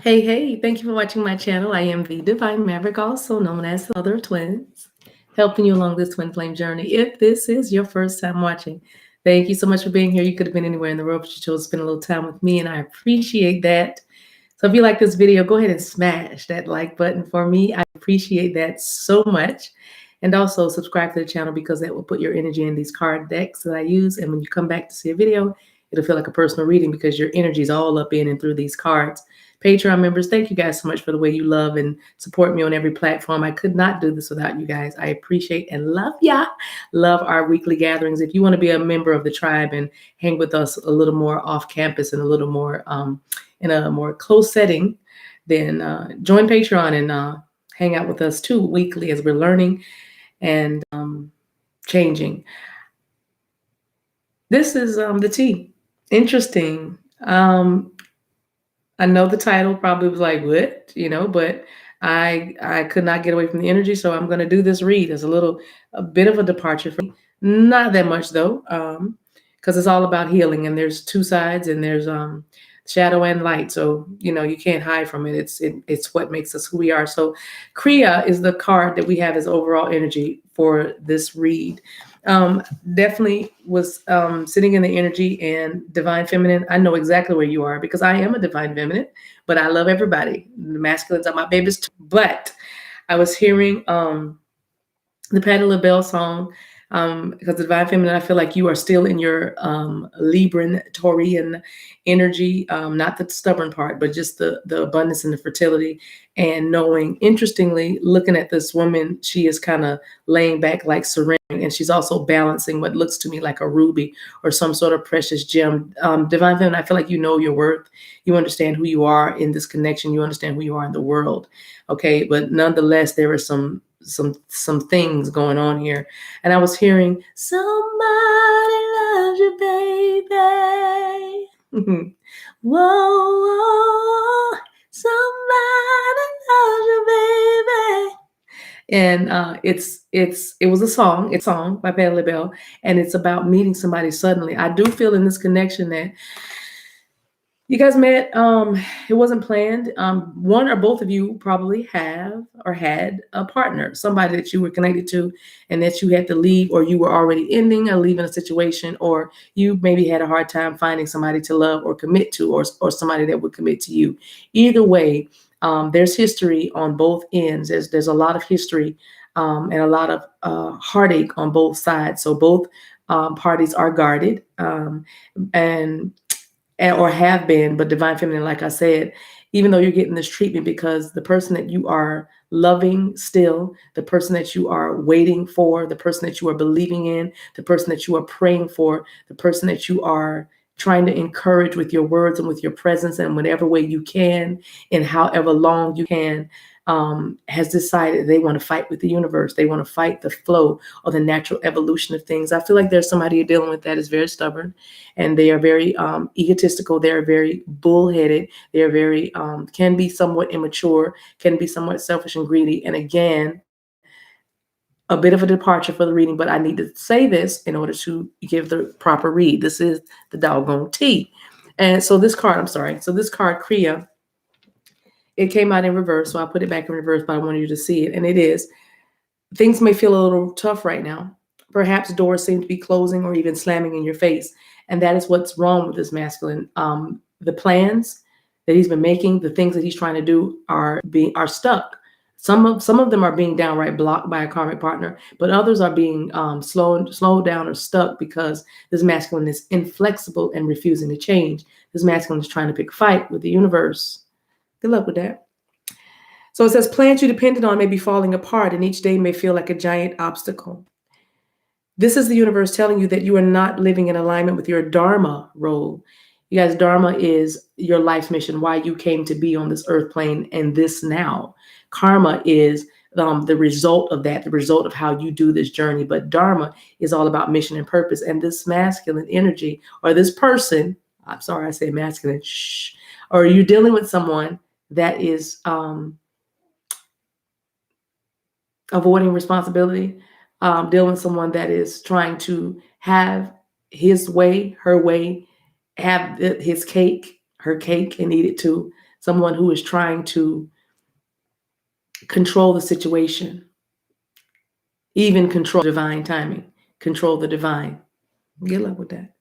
Hey, thank you for watching my channel. I am the Divine Maverick, also known as the Mother of Twins, helping you along this twin flame journey. If this is your first time watching, thank you so much for being here. You could have been anywhere in the world, but you chose to spend a little time with me, and I appreciate that. So if you like this video, go ahead and smash that like button for me. I appreciate that so much. And also subscribe to the channel because that will put your energy in these card decks that I use. And when you come back to see a video, it'll feel like a personal reading because your energy is all up in and through these cards. Patreon members, thank you guys so much for the way you love and support me on every platform. I could not do this without you guys. I appreciate and love ya. Love our weekly gatherings. If you want to be a member of the tribe and hang with us a little more off campus and a little more in a more close setting, then join Patreon and hang out with us too weekly as we're learning and changing. This is the tea. Interesting. I know the title probably was like, what, but I could not get away from the energy. So I'm going to do this read as a bit of a departure for me. Not that much though, because it's all about healing and there's two sides and there's shadow and light. So, you can't hide from it. It's what makes us who we are. So Kriya is the card that we have as overall energy for this read. Definitely was sitting in the energy and divine feminine. I know exactly where you are because I am a divine feminine, but I love everybody. The masculines are my babies too. But I was hearing the Patti LaBelle song because the divine feminine, I feel like you are still in your Libran, Taurian energy, not the stubborn part, but just the abundance and the fertility and knowing. Interestingly, looking at this woman, she is kind of laying back like serene, and she's also balancing what looks to me like a ruby or some sort of precious gem. Divine feminine, I feel like you know your worth. You understand who you are in this connection. You understand who you are in the world. Okay, but nonetheless, there are some things going on here. And I was hearing, somebody loves you, baby. Whoa, whoa, somebody loves you, baby. And it was a song by Patti LaBelle, and it's about meeting somebody suddenly. I do feel in this connection that you guys met, it wasn't planned. One or both of you probably have or had a partner, somebody that you were connected to and that you had to leave, or you were already ending or leaving a situation, or you maybe had a hard time finding somebody to love or commit to, or somebody that would commit to you. Either way, there's history on both ends. There's a lot of history and a lot of heartache on both sides. So both parties are guarded or have been, but divine feminine, like I said, even though you're getting this treatment because the person that you are loving still, the person that you are waiting for, the person that you are believing in, the person that you are praying for, the person that you are trying to encourage with your words and with your presence and whatever way you can and however long you can, has decided they want to fight with the universe. They want to fight the flow or the natural evolution of things. I feel like there's somebody you're dealing with that is very stubborn and they are very egotistical. They're very bullheaded. They're very, can be somewhat immature, can be somewhat selfish and greedy. And again, a bit of a departure for the reading, but I need to say this in order to give the proper read. This is the doggone tea. And so this card, Kriya, it came out in reverse, so I put it back in reverse, but I wanted you to see it. And it is, things may feel a little tough right now. Perhaps doors seem to be closing or even slamming in your face. And that is what's wrong with this masculine. The plans that he's been making, the things that he's trying to do are stuck. Some of them are being downright blocked by a karmic partner, but others are being slowed down or stuck because this masculine is inflexible and refusing to change. This masculine is trying to pick a fight with the universe. Good luck with that. So it says, plans you depended on may be falling apart and each day may feel like a giant obstacle. This is the universe telling you that you are not living in alignment with your Dharma role. You guys, Dharma is your life's mission, why you came to be on this earth plane and this now. Karma is the result of that, the result of how you do this journey. But Dharma is all about mission and purpose. And this masculine energy, or this person, I'm sorry, I say masculine, or you're dealing with someone that is avoiding responsibility, dealing with someone that is trying to have his way, her way, have his cake, her cake, and eat it too. someone who is trying to control the situation, even control divine timing, control the divine. Good luck with that.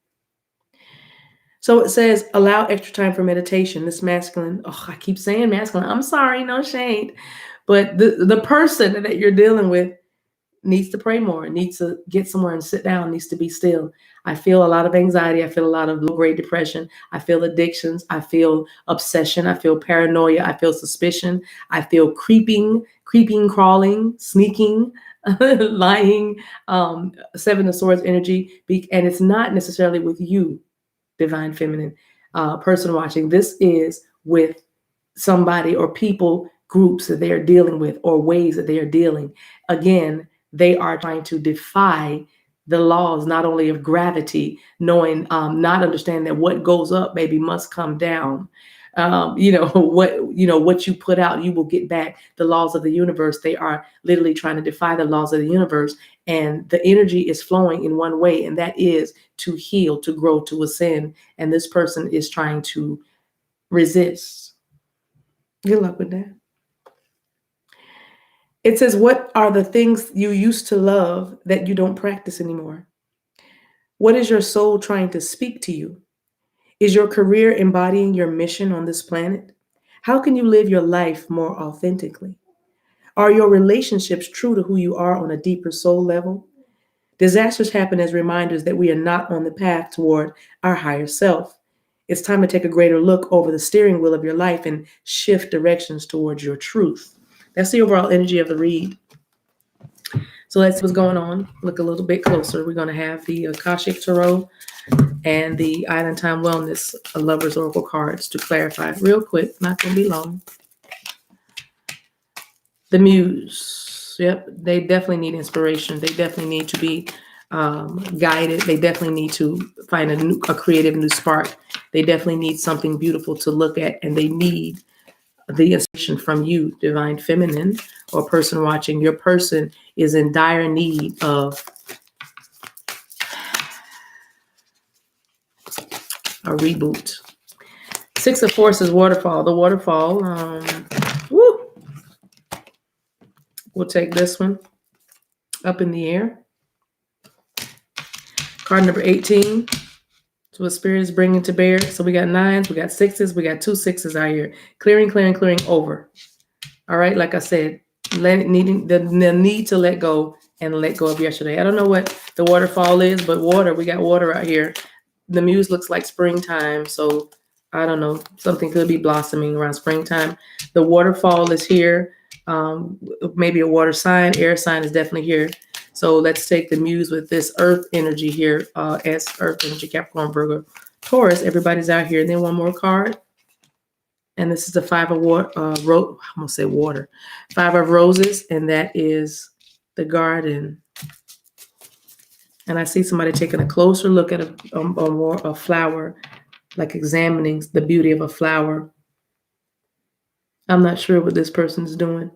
So it says, allow extra time for meditation. This masculine, I keep saying masculine. I'm sorry, no shade. But the person that you're dealing with needs to pray more, needs to get somewhere and sit down, needs to be still. I feel a lot of anxiety. I feel a lot of low-grade depression. I feel addictions. I feel obsession. I feel paranoia. I feel suspicion. I feel creeping, crawling, sneaking, lying, Seven of Swords energy. And it's not necessarily with you, divine feminine person watching. This is with somebody or people, groups that they are dealing with, or ways that they are dealing. Again, they are trying to defy the laws, not only of gravity, knowing, not understand that what goes up, baby, must come down. What you put out, you will get back. The laws of the universe, they are literally trying to defy the laws of the universe. And the energy is flowing in one way, and that is to heal, to grow, to ascend. And this person is trying to resist. Good luck with that. It says, what are the things you used to love that you don't practice anymore? What is your soul trying to speak to you? Is your career embodying your mission on this planet? How can you live your life more authentically? Are your relationships true to who you are on a deeper soul level? Disasters happen as reminders that we are not on the path toward our higher self. It's time to take a greater look over the steering wheel of your life and shift directions towards your truth. That's the overall energy of the read. So let's see what's going on. Look a little bit closer. We're going to have the Akashic Tarot and the Island Time Wellness Lovers Oracle cards to clarify real quick. Not going to be long. The Muse. Yep, they definitely need inspiration. They definitely need to be guided. They definitely need to find a creative new spark. They definitely need something beautiful to look at, and they need the inspiration from you, divine feminine, or person watching. Your person is in dire need of a reboot. Six of Forces, waterfall. The waterfall. We'll take this one. Up in the air. Card number 18. So what spirit is bringing to bear. So we got 9s, we got 6s, we got 2 6s out here. Clearing, over. All right, like I said, needing the need to let go and let go of yesterday. I don't know what the waterfall is, but water, we got water out here. The Muse looks like springtime, so I don't know. Something could be blossoming around springtime. The waterfall is here. Maybe a water sign, air sign is definitely here. So let's take the Muse with this earth energy here, as earth energy, Capricorn, Virgo, Taurus. Everybody's out here. And then one more card. And this is the Five of water. I'm gonna say water. 5 of Roses, and that is the Garden. And I see somebody taking a closer look at a flower, like examining the beauty of a flower. I'm not sure what this person's doing.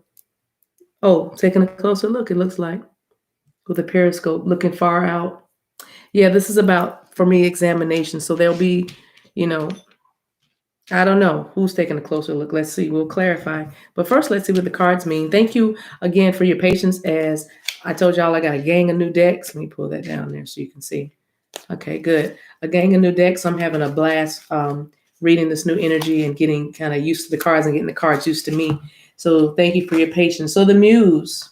Oh, taking a closer look, it looks like, with a periscope, looking far out. Yeah, this is about, for me, examination. So there'll be, I don't know who's taking a closer look. Let's see. We'll clarify. But first, let's see what the cards mean. Thank you again for your patience. As I told y'all, I got a gang of new decks. Let me pull that down there so you can see. Okay, good. A gang of new decks. I'm having a blast reading this new energy and getting kind of used to the cards and getting the cards used to me. So thank you for your patience. So the Muse.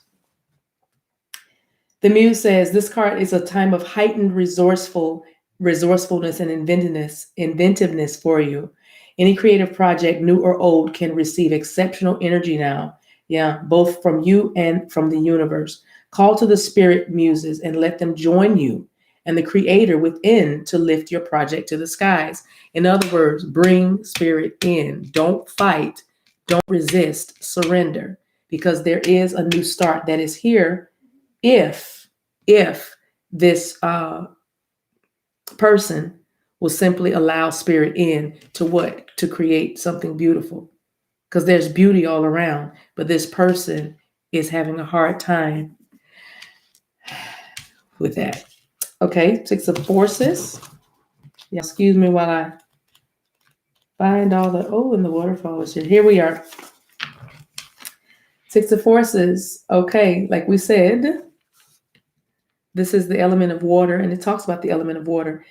The Muse says this card is a time of heightened resourcefulness and inventiveness for you. Any creative project, new or old, can receive exceptional energy now. Yeah, both from you and from the universe. Call to the spirit muses and let them join you and the creator within to lift your project to the skies. In other words, bring spirit in. Don't fight. Don't resist. Surrender. Because there is a new start that is here if this person will simply allow spirit in to create something beautiful, because there's beauty all around, but this person is having a hard time with that. Okay, 6 of Forces. Yeah, excuse me while I Find all the, oh, and the waterfall is here. Here we are. Six of Forces. Okay, like we said, this is the element of water, and it talks about the element of water.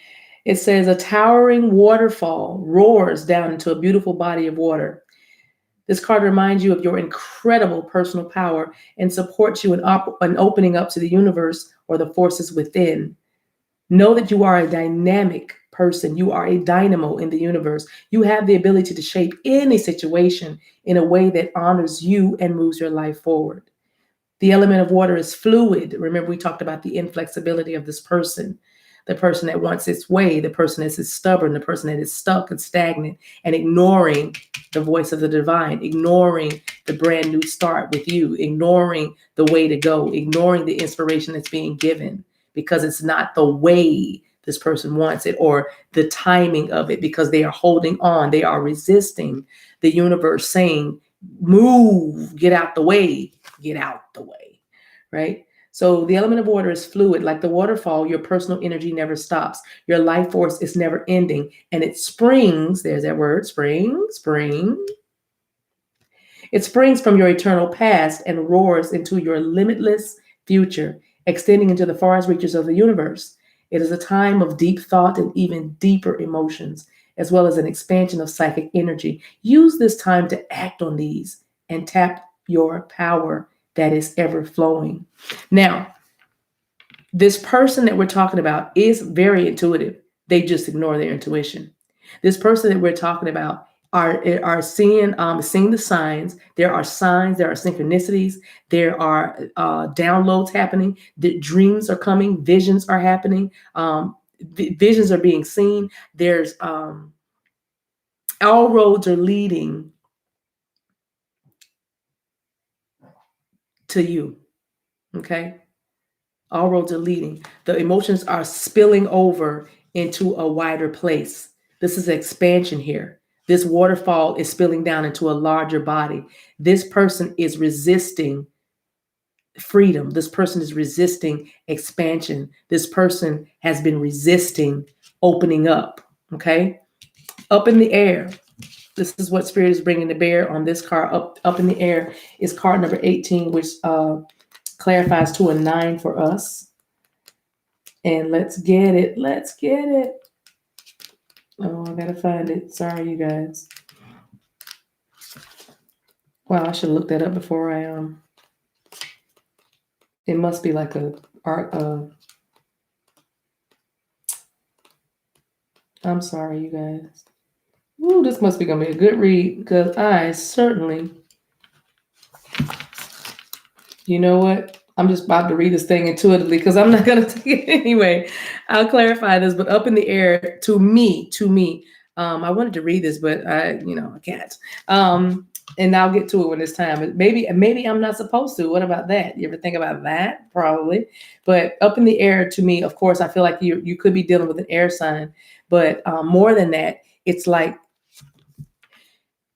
It says, a towering waterfall roars down into a beautiful body of water. This card reminds you of your incredible personal power and supports you in opening up to the universe or the forces within. Know that you are a dynamic person. You are a dynamo in the universe. You have the ability to shape any situation in a way that honors you and moves your life forward. The element of water is fluid. Remember, we talked about the inflexibility of this person, the person that wants its way, the person that is stubborn, the person that is stuck and stagnant and ignoring the voice of the divine, ignoring the brand new start with you, ignoring the way to go, ignoring the inspiration that's being given because it's not the way this person wants it or the timing of it, because they are holding on, they are resisting the universe saying, move, get out the way, right? So the element of water is fluid. Like the waterfall, your personal energy never stops. Your life force is never ending. And it springs, there's that word, spring. It springs from your eternal past and roars into your limitless future, extending into the farthest reaches of the universe. It is a time of deep thought and even deeper emotions, as well as an expansion of psychic energy. Use this time to act on these and tap your power that is ever flowing. Now, this person that we're talking about is very intuitive. They just ignore their intuition. This person that we're talking about are seeing the signs. There are signs, there are synchronicities, there are downloads happening, the dreams are coming, visions are happening, visions are being seen. There's all roads are leading to you. Okay. All roads are leading. The emotions are spilling over into a wider place. This is expansion here. This waterfall is spilling down into a larger body. This person is resisting freedom. This person is resisting expansion. This person has been resisting opening up. Okay. Up in the air. This is what Spirit is bringing to bear on this card. Up in the air is card number 18, which clarifies 2 and 9 for us. And let's get it. Let's get it. Oh, I gotta find it. Sorry, you guys. Wow, I should look that up before I It must be like a art. I'm sorry, you guys. Ooh, this must be gonna be a good read because I certainly. You know what? I'm just about to read this thing intuitively because I'm not going to take it anyway. I'll clarify this, but up in the air to me, I wanted to read this, but I can't. And I'll get to it when it's time. Maybe I'm not supposed to. What about that? You ever think about that? Probably. But up in the air to me, of course, I feel like you could be dealing with an air sign, but more than that, it's like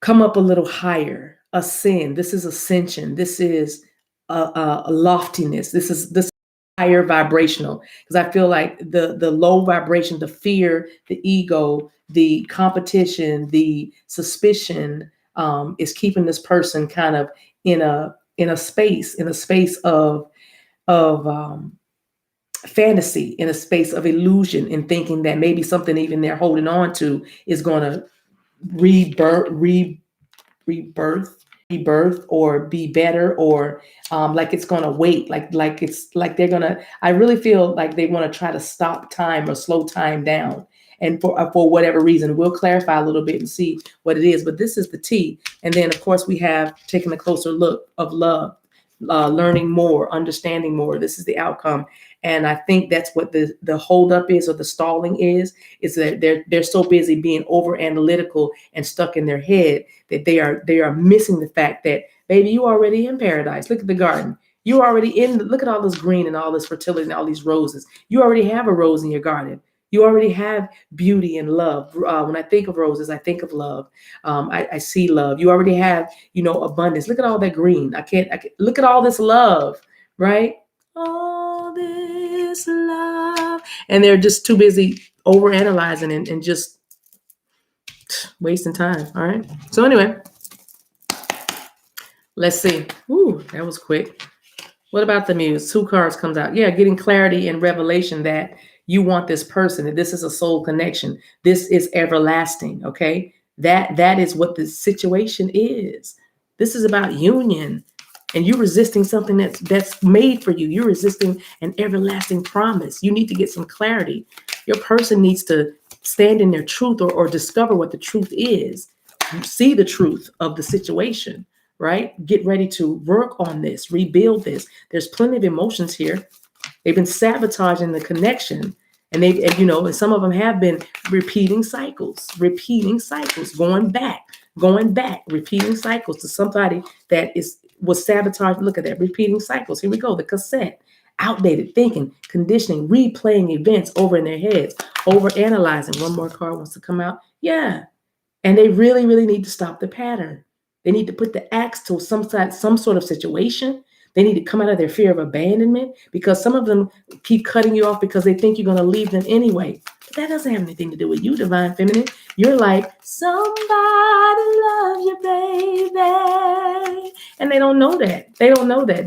come up a little higher, ascend. This is ascension. This is a loftiness. This higher vibrational, because I feel like the low vibration, the fear, the ego, the competition, the suspicion is keeping this person kind of in a space of fantasy, in a space of illusion, in thinking that maybe something even they're holding on to is going to rebirth or be better, or like it's gonna wait, like it's like they're gonna, I really feel like they want to try to stop time or slow time down, and for whatever reason. We'll clarify a little bit and see what it is, but this is the T. And then of course we have taken a closer look of love, learning more, understanding more. This is the outcome. And I think that's what the holdup is, or the stalling is that they're so busy being over analytical and stuck in their head that they are missing the fact that, baby, you already in paradise. Look at the garden. You already look at all this green and all this fertility and all these roses. You already have a rose in your garden. You already have beauty and love. When I think of roses, I think of love. I see love. You already have, abundance. Look at all that green. I can't look at all this love, right? All this love. And they're just too busy overanalyzing and just wasting time. All right. So anyway, let's see. Ooh, that was quick. What about the muse? 2 cards comes out. Yeah, getting clarity and revelation that you want this person, that this is a soul connection. This is everlasting. Okay. That is what the situation is. This is about union. And you're resisting something that's made for you. You're resisting an everlasting promise. You need to get some clarity. Your person needs to stand in their truth or discover what the truth is. See the truth of the situation, right? Get ready to work on this, rebuild this. There's plenty of emotions here. They've been sabotaging the connection. And some of them have been repeating cycles, going back, repeating cycles to somebody that was sabotaged. Look at that, repeating cycles. Here we go, the cassette. Outdated thinking, conditioning, replaying events over in their heads, over analyzing. One more card wants to come out. Yeah. And they really, really need to stop the pattern. They need to put the axe to some sort of situation. They need to come out of their fear of abandonment, because some of them keep cutting you off because they think you're going to leave them anyway. But that doesn't have anything to do with you, divine feminine. You're like, somebody loves you, baby. And they don't know that. They don't know that.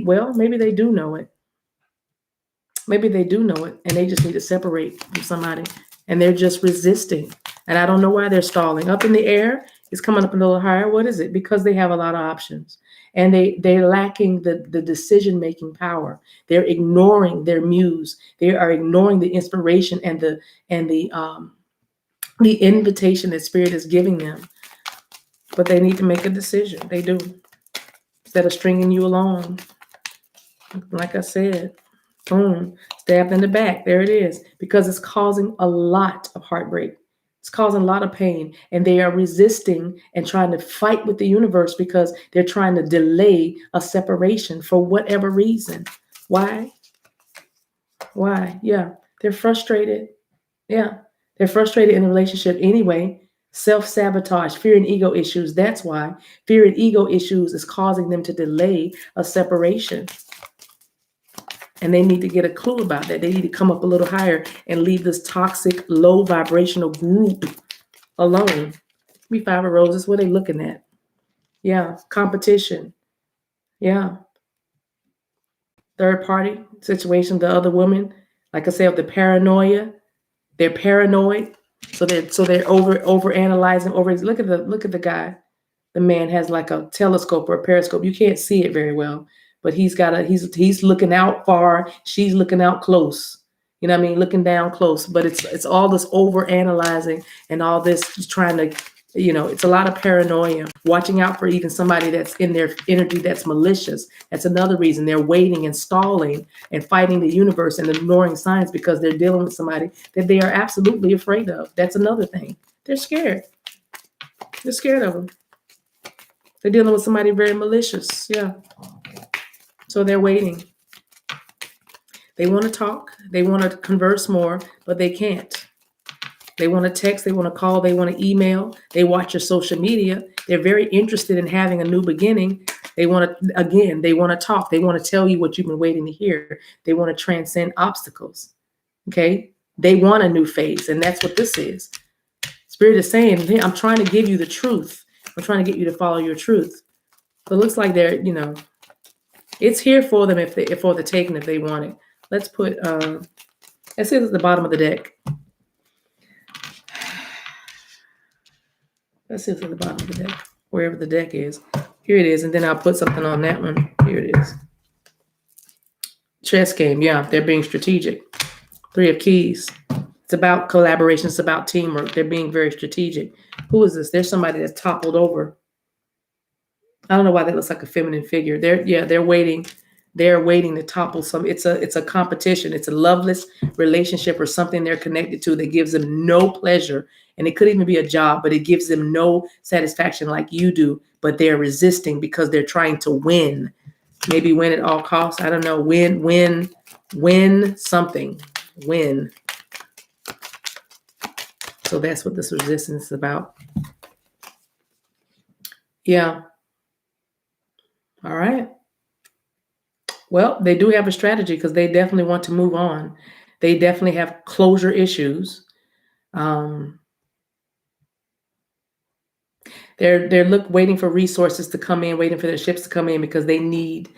Well, maybe they do know it. Maybe they do know it, and they just need to separate from somebody, and they're just resisting. And I don't know why they're stalling. Up in the air, it's coming up a little higher. What is it? Because they have a lot of options, and they're lacking the decision-making power. They're ignoring their muse. They are ignoring the inspiration and the invitation that Spirit is giving them. But they need to make a decision. They do. Instead of stringing you along, like I said. Boom, stabbed in the back. There it is. Because it's causing a lot of heartbreak. It's causing a lot of pain. And they are resisting and trying to fight with the universe because they're trying to delay a separation for whatever reason. Why? Yeah. They're frustrated. Yeah. They're frustrated in the relationship anyway. Self-sabotage, fear and ego issues. That's why. Fear and ego issues is causing them to delay a separation. And they need to get a clue about that. They need to come up a little higher and leave this toxic, low vibrational group alone. Me 5 of roses, what are they looking at? Yeah, competition. Yeah. Third party situation, the other woman, like I said, the paranoia. They're paranoid. So they're over analyzing, look at the guy. The man has like a telescope or a periscope. You can't see it very well. But he's looking out far. She's looking out close. You know what I mean? Looking down close. But it's all this over analyzing and all this trying to, it's a lot of paranoia. Watching out for even somebody that's in their energy that's malicious. That's another reason they're waiting and stalling and fighting the universe and ignoring signs because they're dealing with somebody that they are absolutely afraid of. That's another thing. They're scared. They're scared of them. They're dealing with somebody very malicious. Yeah. So they're waiting. They want to talk. They want to converse more, but they can't. They want to text. They want to call. They want to email. They watch your social media. They're very interested in having a new beginning. They want to talk. They want to tell you what you've been waiting to hear. They want to transcend obstacles. Okay? They want a new phase, and that's what this is. Spirit is saying, hey, I'm trying to give you the truth. I'm trying to get you to follow your truth. So it looks like they're, it's here for them for the taking if they want it. Let's put let's see at the bottom of the deck. Let's see at the bottom of the deck, wherever the deck is. Here it is, and then I'll put something on that one. Here it is. Chess game, yeah, they're being strategic. 3 of keys. It's about collaboration. It's about teamwork. They're being very strategic. Who is this? There's somebody that's toppled over. I don't know why that looks like a feminine figure. They're waiting. They're waiting to topple some. It's a competition. It's a loveless relationship or something they're connected to that gives them no pleasure. And it could even be a job, but it gives them no satisfaction like you do. But they're resisting because they're trying to win. Maybe win at all costs. I don't know. Win something. Win. So that's what this resistance is about. Yeah. All right. Well, they do have a strategy because they definitely want to move on. They definitely have closure issues. They're waiting for resources to come in, waiting for their ships to come in because they need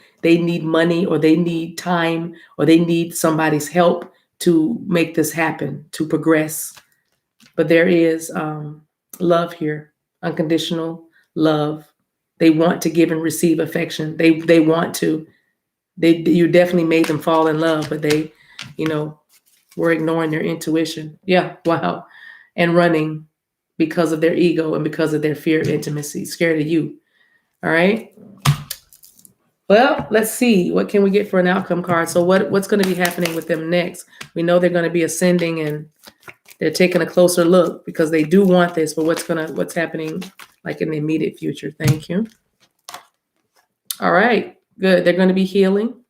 money, or they need time, or they need somebody's help to make this happen, to progress. But there is love here, unconditional love. They want to give and receive affection. They want to. You definitely made them fall in love, but they, you know, were ignoring their intuition. Yeah, wow, and running because of their ego and because of their fear of intimacy, scared of you. All right. Well, let's see. What can we get for an outcome card? So what's going to be happening with them next? We know they're going to be ascending, and they're taking a closer look because they do want this, but what's happening like in the immediate future? Thank you. All right. Good. They're going to be healing.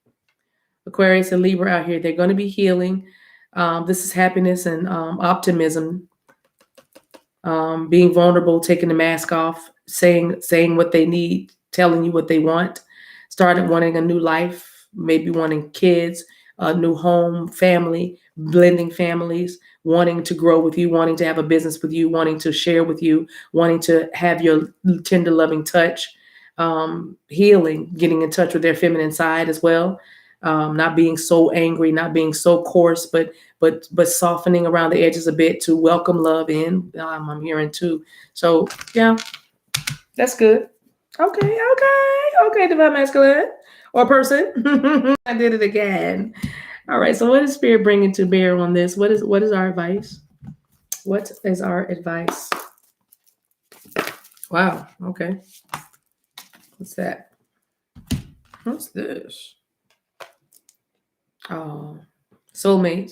Aquarius and Libra out here, they're going to be healing. This is happiness and optimism. Being vulnerable, taking the mask off, saying what they need, telling you what they want. Started wanting a new life, maybe wanting kids, a new home, family, blending families, wanting to grow with you, wanting to have a business with you, wanting to share with you, wanting to have your tender, loving touch. Healing, getting in touch with their feminine side as well. Not being so angry, not being so coarse, but softening around the edges a bit to welcome love in. I'm hearing too. So yeah, that's good. Okay, divine masculine or person. I did it again. All right. So what is spirit bringing to bear on this? What is our advice? What is our advice? Wow. Okay. What's that? What's this? Oh, soulmate.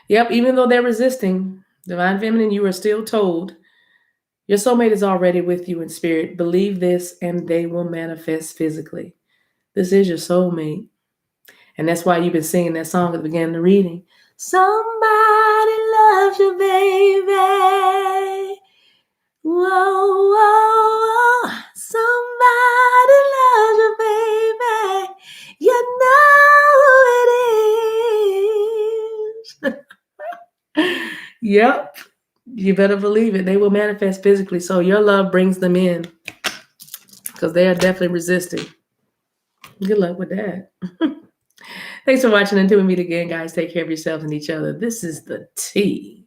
Yep. Even though they're resisting, divine feminine, you are still told your soulmate is already with you in spirit. Believe this, and they will manifest physically. This is your soulmate. And that's why you've been singing that song at the beginning of the reading. Somebody loves you, baby. Whoa, whoa, whoa. Somebody loves you, baby. You know it is. Yep. You better believe it. They will manifest physically. So your love brings them in because they are definitely resisting. Good luck with that. Thanks for watching. Until we meet again, guys, take care of yourselves and each other. This is the T.